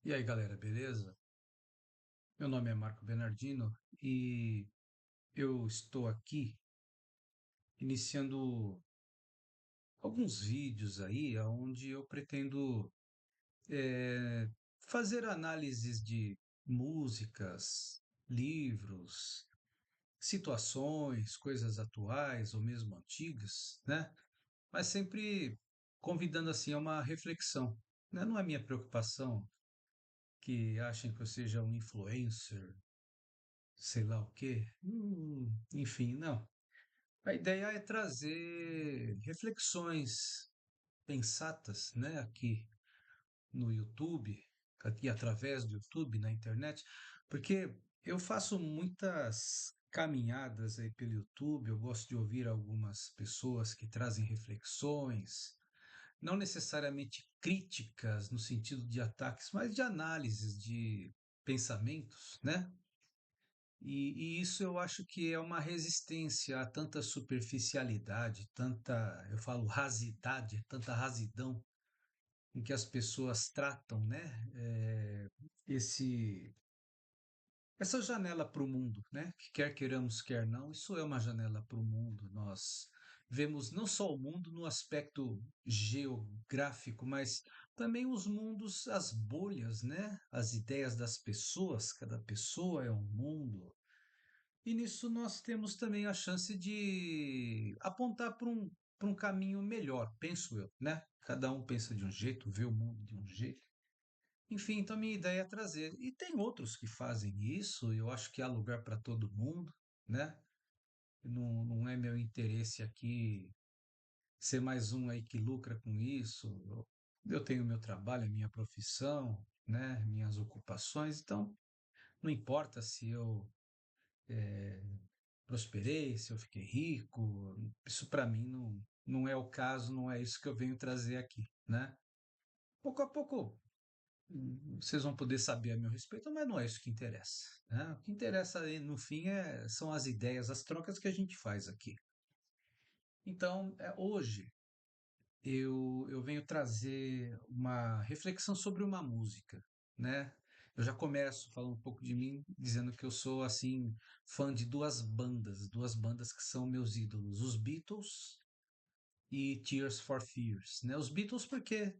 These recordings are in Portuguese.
E aí, galera, beleza? Meu nome é Marco Bernardino e eu estou aqui iniciando alguns vídeos aí onde eu pretendo eh, fazer análises de músicas, livros, situações, coisas atuais ou mesmo antigas, né? Mas sempre convidando assim a uma reflexão, né? Não é minha preocupação que achem que eu seja um influencer, sei lá o quê. Enfim, não. A ideia é trazer reflexões pensatas, né, aqui no YouTube, aqui através do YouTube, na internet, porque eu faço muitas caminhadas aí pelo YouTube, eu gosto de ouvir algumas pessoas que trazem reflexões, não necessariamente críticas no sentido de ataques, mas de análises de pensamentos, né? E isso eu acho que é uma resistência a tanta superficialidade, tanta, eu falo rasidade, tanta rasidão em que as pessoas tratam, né? Esse, essa janela para o mundo, né? Que quer queiramos, quer não, isso é uma janela para o mundo. Nós vemos não só o mundo no aspecto geográfico, mas também os mundos, as bolhas, né? As ideias das pessoas, cada pessoa é um mundo. E nisso nós temos também a chance de apontar para um caminho melhor, penso eu, né? Cada um pensa de um jeito, vê o mundo de um jeito. Enfim, então a minha ideia é trazer. E tem outros que fazem isso, e eu acho que há lugar para todo mundo, né? Não é meu interesse aqui ser mais um aí que lucra com isso. Eu tenho meu trabalho, a minha profissão, né? Minhas ocupações, então não importa se eu prosperei, se eu fiquei rico, isso para mim não é o caso, não é isso que eu venho trazer aqui, né? Pouco a pouco vocês vão poder saber a meu respeito, mas não é isso que interessa, né? O que interessa aí, no fim são as ideias, as trocas que a gente faz aqui. Então, hoje eu venho trazer uma reflexão sobre uma música, né? Eu já começo falando um pouco de mim, dizendo que eu sou assim fã de duas bandas que são meus ídolos, os Beatles e Tears for Fears, né? Os Beatles porque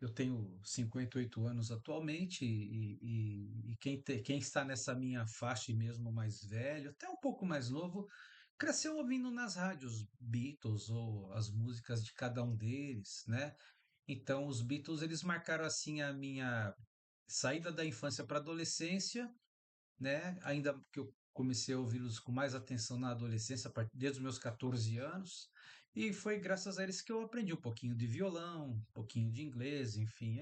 eu tenho 58 anos atualmente e quem está nessa minha faixa e mesmo mais velho, até um pouco mais novo, cresceu ouvindo nas rádios Beatles ou as músicas de cada um deles, né? Então os Beatles eles marcaram assim a minha saída da infância para a adolescência, né? Ainda que eu comecei a ouvi-los com mais atenção na adolescência, desde os meus 14 anos, e foi graças a eles que eu aprendi um pouquinho de violão, um pouquinho de inglês, enfim,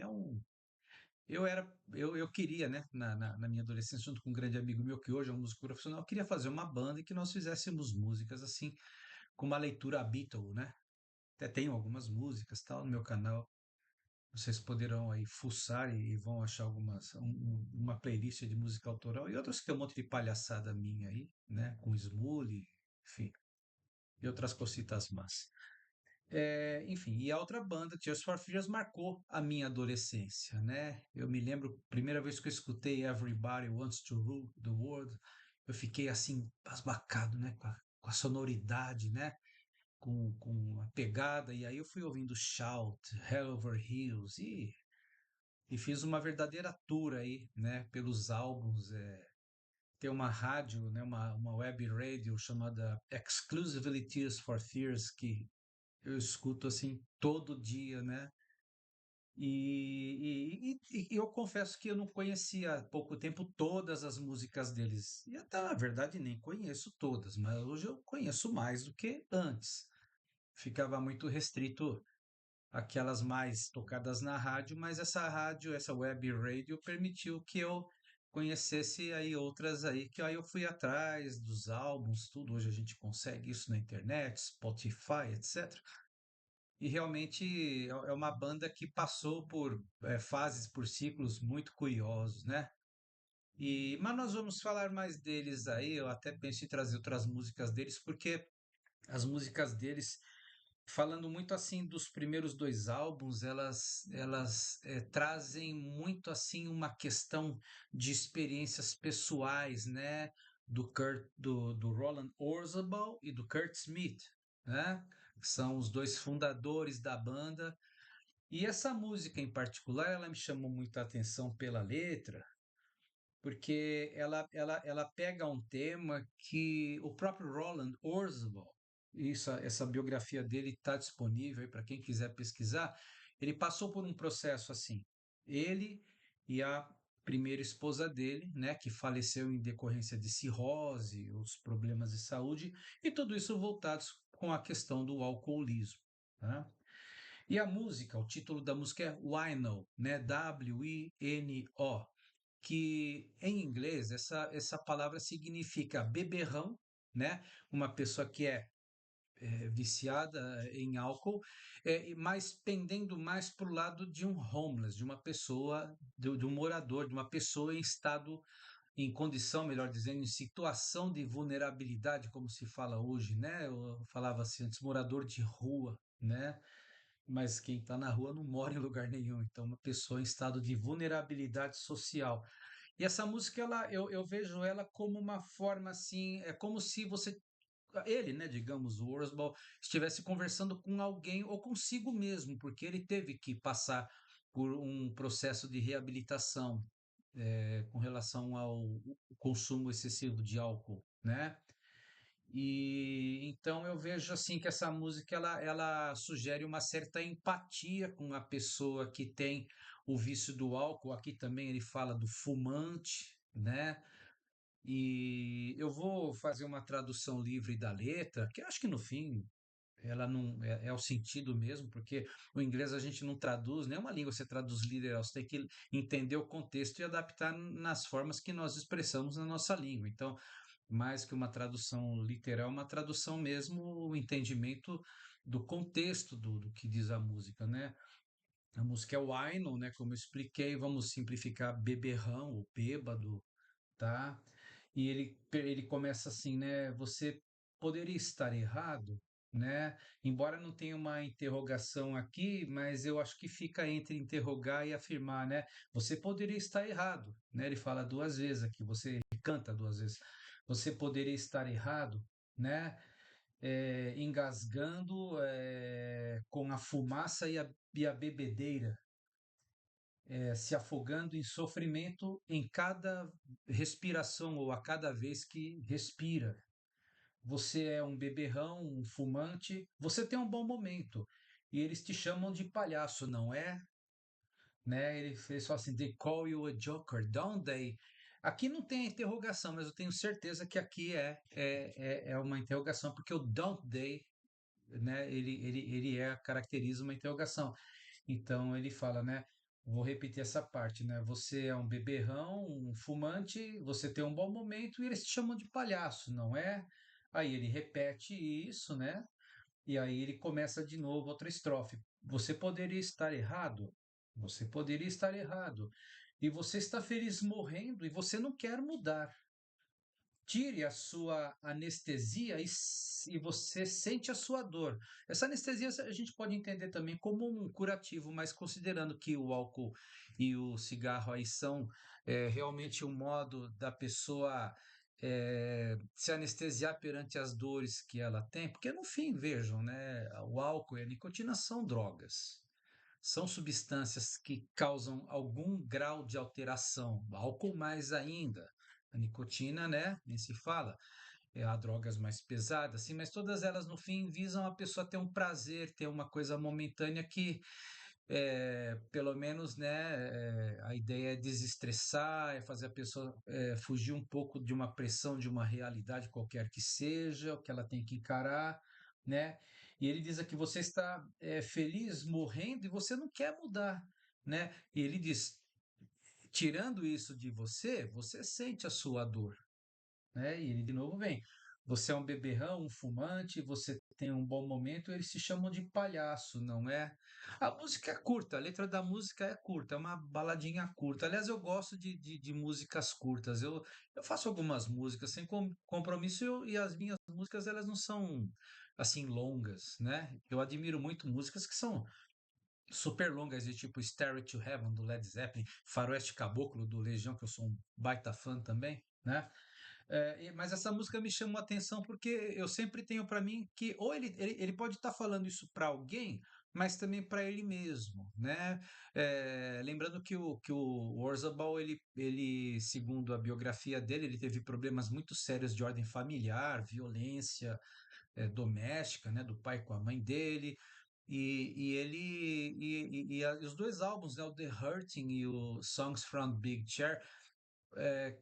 eu queria, né, na minha adolescência, junto com um grande amigo meu que hoje é um músico profissional, eu queria fazer uma banda e que nós fizéssemos músicas assim, com uma leitura Beatle, né? Até tenho algumas músicas tal no meu canal. Vocês poderão aí fuçar e vão achar uma playlist de música autoral e outras que tem um monte de palhaçada minha aí, né? Com Smule, enfim, e outras cositas más. Enfim, e a outra banda, Tears for Fears, marcou a minha adolescência, né? Eu me lembro, primeira vez que eu escutei Everybody Wants to Rule the World, eu fiquei assim, pasbacado, né? Com a sonoridade, né? Com a pegada, e aí eu fui ouvindo Shout, Hell Over Heels, e fiz uma verdadeira tour aí, né, pelos álbuns. Tem uma rádio, né, uma web radio chamada Exclusively Tears for Fears, que eu escuto assim todo dia, né? E eu confesso que eu não conhecia há pouco tempo todas as músicas deles. E até, na verdade, nem conheço todas, mas hoje eu conheço mais do que antes. Ficava muito restrito aquelas mais tocadas na rádio, mas essa rádio, essa web radio permitiu que eu conhecesse aí outras aí, que aí eu fui atrás dos álbuns, tudo. Hoje a gente consegue isso na internet, Spotify, etc. E realmente é uma banda que passou por fases, por ciclos muito curiosos, né? Mas nós vamos falar mais deles aí. Eu até penso em trazer outras músicas deles, porque as músicas deles falando muito assim dos primeiros dois álbuns, elas trazem muito assim uma questão de experiências pessoais, né? Do Roland Orzabal e do Kurt Smith, né? Que são os dois fundadores da banda. E essa música em particular, ela me chamou muita atenção pela letra, porque ela pega um tema que o próprio Roland Orzabal, isso, essa biografia dele está disponível para quem quiser pesquisar. Ele passou por um processo assim. Ele e a primeira esposa dele, né, que faleceu em decorrência de cirrose, os problemas de saúde, e tudo isso voltados com a questão do alcoolismo. Tá? E a música, o título da música é Wino, né? Wino, que em inglês essa palavra significa beberrão, né? Uma pessoa que é viciada em álcool, mas pendendo mais para o lado de um homeless, de uma pessoa, de um morador, de uma pessoa em estado, em condição, melhor dizendo, em situação de vulnerabilidade, como se fala hoje, né? Eu falava assim antes, morador de rua, né? Mas quem está na rua não mora em lugar nenhum, então uma pessoa em estado de vulnerabilidade social. E essa música, eu vejo ela como uma forma assim, é como se ele, né, digamos, o Orzabal, estivesse conversando com alguém ou consigo mesmo, porque ele teve que passar por um processo de reabilitação com relação ao consumo excessivo de álcool, né? E então eu vejo assim que essa música ela sugere uma certa empatia com a pessoa que tem o vício do álcool. Aqui também ele fala do fumante, né? E eu vou fazer uma tradução livre da letra, que eu acho que no fim ela não é o sentido mesmo, porque o inglês a gente não traduz, nenhuma língua você traduz literal, você tem que entender o contexto e adaptar nas formas que nós expressamos na nossa língua. Então, mais que uma tradução literal, uma tradução mesmo, o entendimento do contexto do que diz a música, né? A música é o Wino, né? Como eu expliquei, vamos simplificar beberrão ou bêbado, tá? E ele começa assim, né? Você poderia estar errado, né? Embora não tenha uma interrogação aqui, mas eu acho que fica entre interrogar e afirmar, né? Você poderia estar errado, né? Ele fala duas vezes aqui, ele canta duas vezes. Você poderia estar errado, né? Engasgando com a fumaça e a bebedeira, se afogando em sofrimento em cada respiração ou a cada vez que respira. Você é um beberrão, um fumante, você tem um bom momento. E eles te chamam de palhaço, não é? Né? Ele fez só assim, they call you a joker, don't they? Aqui não tem interrogação, mas eu tenho certeza que aqui é uma interrogação, porque o don't they, né? Ele caracteriza uma interrogação. Então ele fala, né? Vou repetir essa parte, né? Você é um beberrão, um fumante, você tem um bom momento e eles te chamam de palhaço, não é? Aí ele repete isso, né? E aí ele começa de novo outra estrofe. Você poderia estar errado, você poderia estar errado, e você está feliz morrendo e você não quer mudar. Tire a sua anestesia e você sente a sua dor. Essa anestesia a gente pode entender também como um curativo, mas considerando que o álcool e o cigarro aí são realmente um modo da pessoa se anestesiar perante as dores que ela tem, porque no fim, vejam, né, o álcool e a nicotina são drogas. São substâncias que causam algum grau de alteração, álcool mais ainda. A nicotina, né? Nem se fala. Há drogas mais pesadas, assim, mas todas elas no fim visam a pessoa ter um prazer, ter uma coisa momentânea que, pelo menos, né, a ideia é desestressar, é fazer a pessoa fugir um pouco de uma pressão, de uma realidade qualquer que seja, o que ela tem que encarar, né? E ele diz aqui: você está feliz morrendo e você não quer mudar, né? E ele diz: tirando isso de você, você sente a sua dor, né? E ele de novo vem. Você é um beberrão, um fumante, você tem um bom momento, eles se chamam de palhaço, não é? A música é curta, a letra da música é curta, é uma baladinha curta. Aliás, eu gosto de músicas curtas. Eu faço algumas músicas sem compromisso e as minhas músicas elas não são assim longas, né? Eu admiro muito músicas que são super longas, de tipo Stairway to Heaven do Led Zeppelin, Faroeste Caboclo do Legião, que eu sou um baita fã também, né? Mas essa música me chamou a atenção porque eu sempre tenho para mim que ou ele pode estar falando isso para alguém, mas também para ele mesmo, né? Lembrando que o Orzabal, segundo a biografia dele, ele teve problemas muito sérios de ordem familiar, violência doméstica, né, do pai com a mãe dele, e os dois álbuns, né, o The Hurting e o Songs from Big Chair,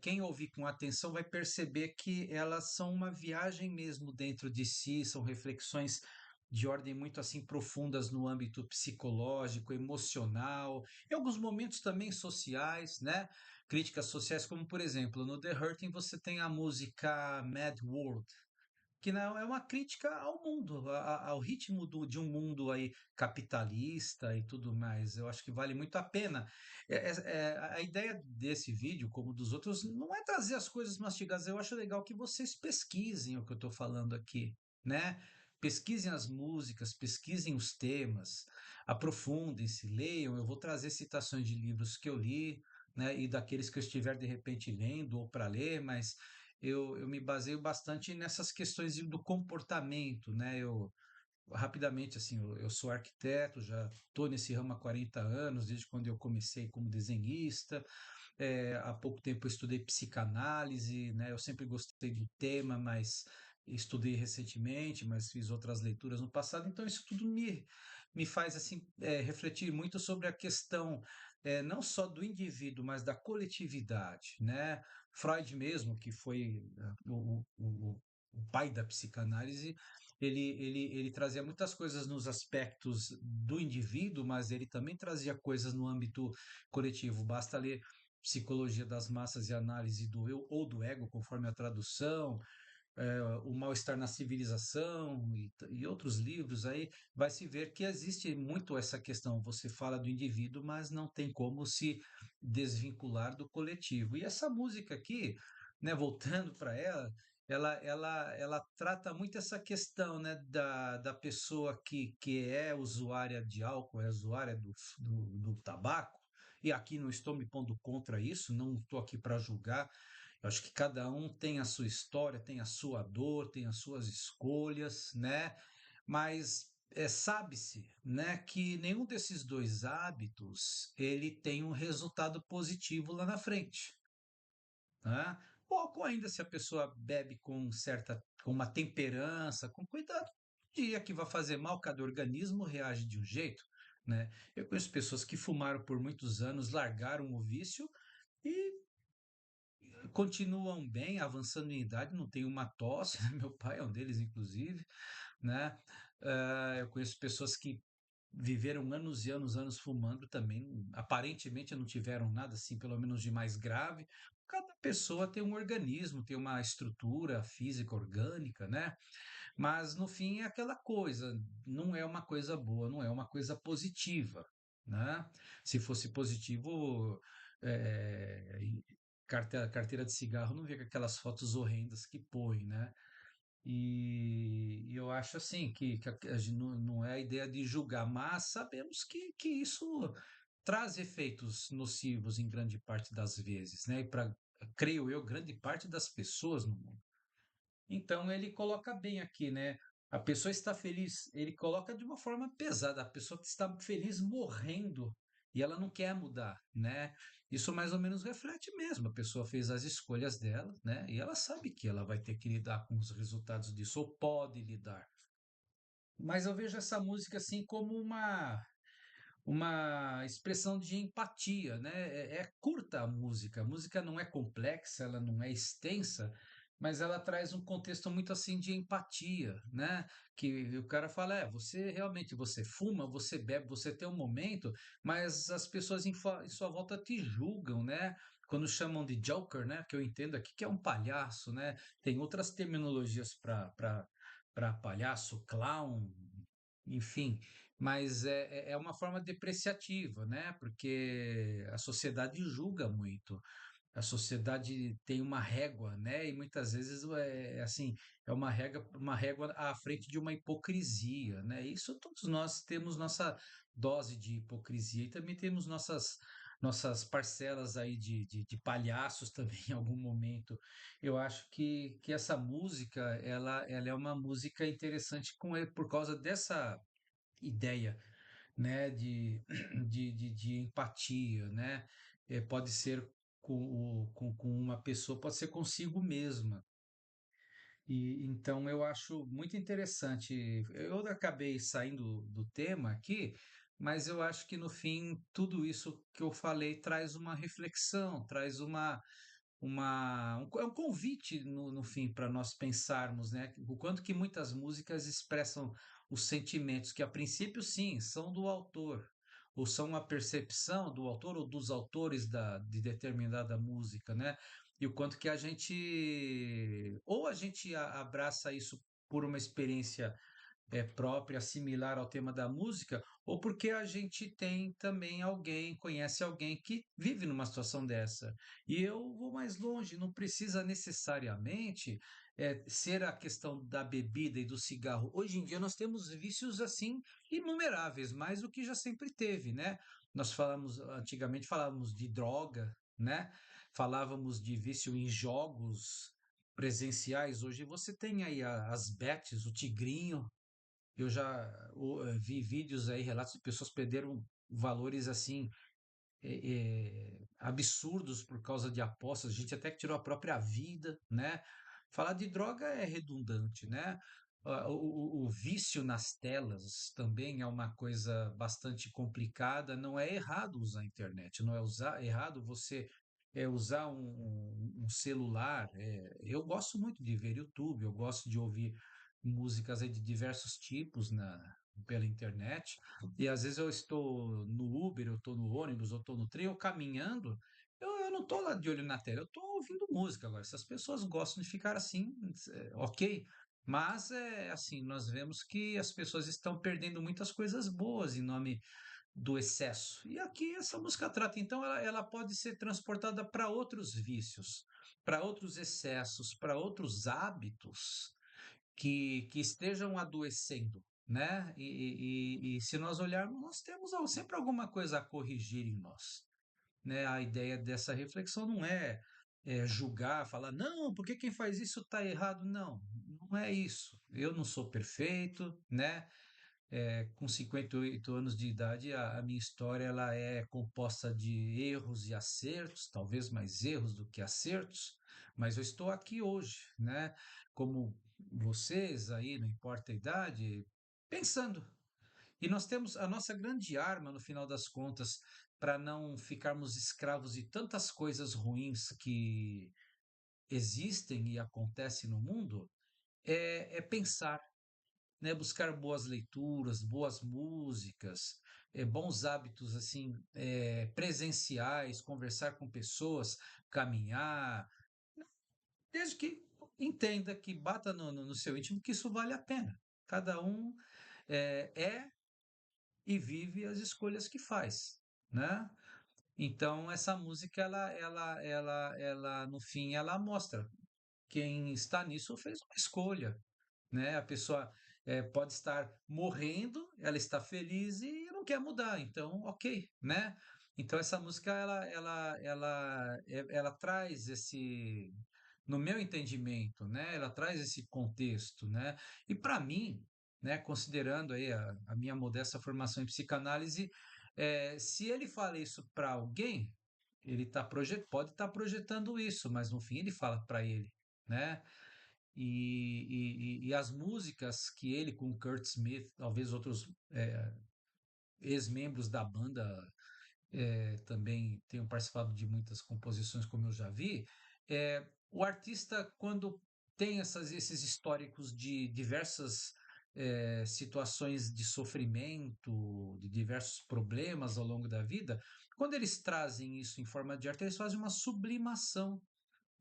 quem ouvir com atenção vai perceber que elas são uma viagem mesmo dentro de si, são reflexões de ordem muito assim profundas no âmbito psicológico, emocional, em alguns momentos também sociais, né? Críticas sociais, como por exemplo, no The Hurting você tem a música Mad World, que não é uma crítica ao mundo, ao ritmo de um mundo aí capitalista e tudo mais. Eu acho que vale muito a pena. A ideia desse vídeo, como dos outros, não é trazer as coisas mastigadas. Eu acho legal que vocês pesquisem o que eu estou falando aqui, né? Pesquisem as músicas, pesquisem os temas, aprofundem-se, leiam. Eu vou trazer citações de livros que eu li, né? E daqueles que eu estiver de repente lendo ou para ler, mas eu me baseio bastante nessas questões do comportamento, né? Eu rapidamente assim, eu sou arquiteto, já estou nesse ramo há 40 anos, desde quando eu comecei como desenhista. Há pouco tempo eu estudei psicanálise, né? Eu sempre gostei do tema, mas estudei recentemente, mas fiz outras leituras no passado. Então isso tudo me faz assim refletir muito sobre a questão não só do indivíduo, mas da coletividade, né? Freud mesmo, que foi o pai da psicanálise, ele trazia muitas coisas nos aspectos do indivíduo, mas ele também trazia coisas no âmbito coletivo. Basta ler Psicologia das Massas e Análise do Eu ou do Ego, conforme a tradução, O Mal-Estar na Civilização e outros livros aí, vai se ver que existe muito essa questão. Você fala do indivíduo, mas não tem como se desvincular do coletivo. E essa música aqui, né, voltando para ela trata muito essa questão, né, da pessoa que é usuária de álcool, é usuária do tabaco. E aqui não estou me pondo contra isso, não estou aqui para julgar. Eu acho que cada um tem a sua história, tem a sua dor, tem as suas escolhas, né? Mas sabe-se, né, que nenhum desses dois hábitos ele tem um resultado positivo lá na frente, né? Pouco ainda se a pessoa bebe com uma temperança, com cuidado, dia que vai fazer mal, cada organismo reage de um jeito, né? Eu conheço pessoas que fumaram por muitos anos, largaram o vício e continuam bem, avançando em idade, não tem uma tosse, meu pai é um deles, inclusive, né? Eu conheço pessoas que viveram anos e anos, anos fumando também, aparentemente não tiveram nada assim, pelo menos de mais grave. Cada pessoa tem um organismo, tem uma estrutura física orgânica, né? Mas no fim é aquela coisa, não é uma coisa boa, não é uma coisa positiva, né? Se fosse positivo, eh, carteira de cigarro não vê com aquelas fotos horrendas que põe, né? E eu acho assim que a gente não é a ideia de julgar, mas sabemos que isso traz efeitos nocivos em grande parte das vezes, né? E para, creio eu, grande parte das pessoas no mundo. Então ele coloca bem aqui, né? A pessoa está feliz, ele coloca de uma forma pesada, a pessoa que está feliz morrendo e ela não quer mudar, né? Isso mais ou menos reflete mesmo. A pessoa fez as escolhas dela, né? E ela sabe que ela vai ter que lidar com os resultados disso, ou pode lidar. Mas eu vejo essa música assim como uma expressão de empatia, né? É curta a música não é complexa, ela não é extensa, mas ela traz um contexto muito assim de empatia, né? Que o cara fala, você realmente, você fuma, você bebe, você tem um momento, mas as pessoas em sua volta te julgam, né? Quando chamam de Joker, né? Que eu entendo aqui que é um palhaço, né? Tem outras terminologias para palhaço, clown, enfim, mas é uma forma depreciativa, né? Porque a sociedade julga muito. A sociedade tem uma régua, né? E muitas vezes é assim, é uma régua à frente de uma hipocrisia, né? Isso todos nós temos nossa dose de hipocrisia e também temos nossas parcelas aí de palhaços também em algum momento. Eu acho que essa música, ela é uma música interessante por causa dessa ideia, né, de empatia, né? Pode ser com uma pessoa, pode ser consigo mesma. E então eu acho muito interessante. Eu acabei saindo do tema aqui, mas eu acho que no fim tudo isso que eu falei traz uma reflexão, traz é um convite no fim para nós pensarmos, né? O quanto que muitas músicas expressam os sentimentos que a princípio sim são do autor, ou são a percepção do autor ou dos autores de determinada música, né? E o quanto que a gente ou a gente abraça isso por uma experiência própria, similar ao tema da música, ou porque a gente tem também alguém, conhece alguém que vive numa situação dessa. E eu vou mais longe, não precisa necessariamente ser a questão da bebida e do cigarro. Hoje em dia nós temos vícios assim inumeráveis, mais do que já sempre teve, né? Nós falamos, antigamente falávamos de droga, né? Falávamos de vício em jogos presenciais. Hoje você tem aí as bets, o tigrinho, eu já vi vídeos aí, relatos de pessoas que perderam valores assim absurdos por causa de apostas, gente até que tirou a própria vida, né? Falar de droga é redundante, né? O vício nas telas também é uma coisa bastante complicada. Não é errado usar a internet, não é errado você usar um celular. Eu gosto muito de ver YouTube, eu gosto de ouvir músicas aí de diversos tipos pela internet. E às vezes eu estou no Uber, eu estou no ônibus, eu estou no trem, eu caminhando, eu não estou lá de olho na tela, eu estou ouvindo música agora. Se as pessoas gostam de ficar assim, ok. Mas é assim, nós vemos que as pessoas estão perdendo muitas coisas boas em nome do excesso. E aqui essa música trata, então ela pode ser transportada para outros vícios, para outros excessos, para outros hábitos que estejam adoecendo, né? E se nós olharmos, nós temos sempre alguma coisa a corrigir em nós, né? A ideia dessa reflexão não é julgar, falar, não, porque quem faz isso está errado. Não, não é isso. Eu não sou perfeito, né? Com 58 anos de idade, a minha história ela é composta de erros e acertos, talvez mais erros do que acertos, mas eu estou aqui hoje, né? Como vocês aí, não importa a idade, pensando. E nós temos a nossa grande arma, no final das contas, para não ficarmos escravos de tantas coisas ruins que existem e acontecem no mundo, é pensar, né, buscar boas leituras, boas músicas, bons hábitos assim presenciais, conversar com pessoas, caminhar, desde que entenda que bata no seu íntimo que isso vale a pena. Cada um é e vive as escolhas que faz, né? Então essa música ela no fim ela mostra quem está nisso fez uma escolha, né? A pessoa pode estar morrendo, ela está feliz e não quer mudar, então, ok, né? Então essa música ela traz esse, no meu entendimento, né? Ela traz esse contexto, né? E para mim, né? Considerando aí a minha modesta formação em psicanálise, se ele fala isso para alguém, ele pode estar projetando isso, mas no fim ele fala para ele, né? E as músicas que ele com o Kurt Smith, talvez outros ex-membros da banda também tenham participado de muitas composições, como eu já vi, o artista, quando tem esses históricos de diversas situações de sofrimento, de diversos problemas ao longo da vida, quando eles trazem isso em forma de arte, eles fazem uma sublimação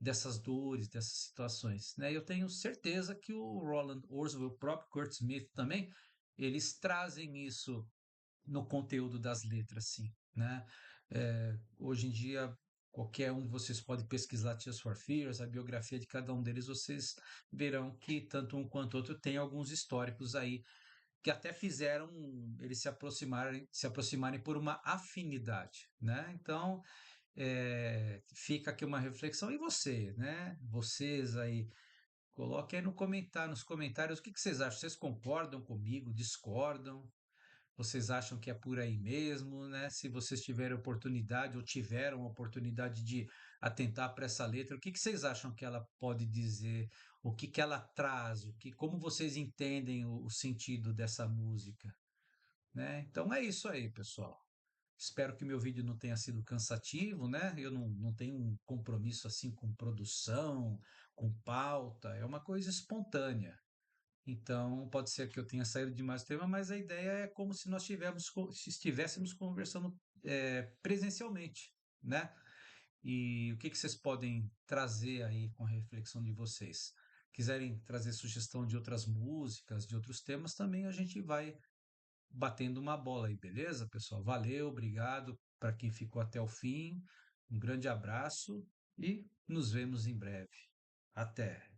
dessas dores, dessas situações, né? Eu tenho certeza que o Roland Orzabal, o próprio Kurt Smith também, eles trazem isso no conteúdo das letras, sim, né? Hoje em dia Qualquer um de vocês pode pesquisar Tears for Fears, a biografia de cada um deles, vocês verão que tanto um quanto outro tem alguns históricos aí que até fizeram eles se aproximarem por uma afinidade, né? Então, fica aqui uma reflexão. E você, né? Vocês aí, coloquem aí nos comentários o que que vocês acham. Vocês concordam comigo, discordam? Vocês acham que é por aí mesmo, né? Se vocês tiverem oportunidade ou tiveram a oportunidade de atentar para essa letra, o que que vocês acham que ela pode dizer? O que que ela traz? Como vocês entendem o sentido dessa música, né? Então é isso aí, pessoal. Espero que meu vídeo não tenha sido cansativo, né? Eu não tenho um compromisso assim com produção, com pauta, é uma coisa espontânea. Então, pode ser que eu tenha saído demais do tema, mas a ideia é como se nós se estivéssemos conversando presencialmente, né? E o que que vocês podem trazer aí com a reflexão de vocês? Quiserem trazer sugestão de outras músicas, de outros temas, também a gente vai batendo uma bola aí, beleza, pessoal? Valeu, obrigado para quem ficou até o fim. Um grande abraço e nos vemos em breve. Até!